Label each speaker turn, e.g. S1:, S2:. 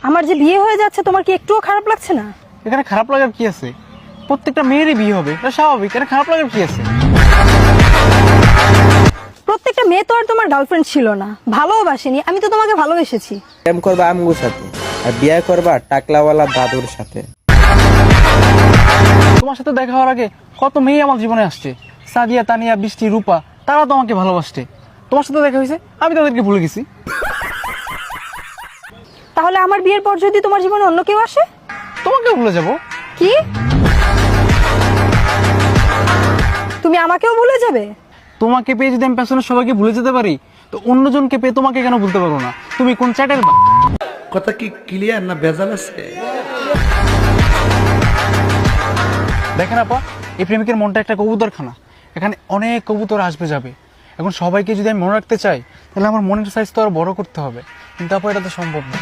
S1: আমার যে বিয়ে হয়ে যাচ্ছে তোমার কি একটুও খারাপ লাগছে না?
S2: এখানে খারাপ লাগার কি আছে? প্রত্যেকটা মেয়েরই বিয়ে হবে, এটা স্বাভাবিক। এখানে খারাপ লাগার কি আছে?
S1: প্রত্যেকটা মেয়ে তো আর তোমার গার্লফ্রেন্ড ছিল না, ভালোবাসেনি। আমি তো তোমাকে ভালোবেসেছি।
S3: প্রেম করবা আমগুর সাথে আর বিয়ে করবা টাকলাওয়ালা দাদুর সাথে।
S2: তোমার সাথে দেখা হওয়ার আগে কত মেয়ে আমার জীবনে আসছে, সাদিয়া, তানিয়া, বৃষ্টি, রূপা, তারা তো আমাকে ভালোবাসছে। তোমার সাথে দেখা হয়েছে, আমি তাদেরকে ভুলে গেছি।
S1: তাহলে আমার বিয়ের পর যদি তোমার জীবনে অন্য কেউ আসে?
S2: তোমাকেও ভুলে যাবো।
S1: কি তুমি আমাকেও ভুলে যাবে?
S2: তোমাকে পেয়ে যদি আমি পেছনে সবাইকে ভুলে যেতে পারি, তো অন্যজনকে পেয়ে তোমাকে কেন ভুলতে পারবো না? তুমি কোন চ্যাটের
S4: কথা কি ক্লিয়ার না ভেজাল আছে?
S2: দেখেন আপা, এই প্রেমিকের মনটা একটা কবুতরখানা। এখানে অনেক কবুতর আসবে যাবে। এখন সবাইকে যদি আমি মনে রাখতে চাই, তাহলে আমার মনের সাইজ তো আরো বড় করতে হবে। কিন্তু আপা, এটা তো সম্ভব না।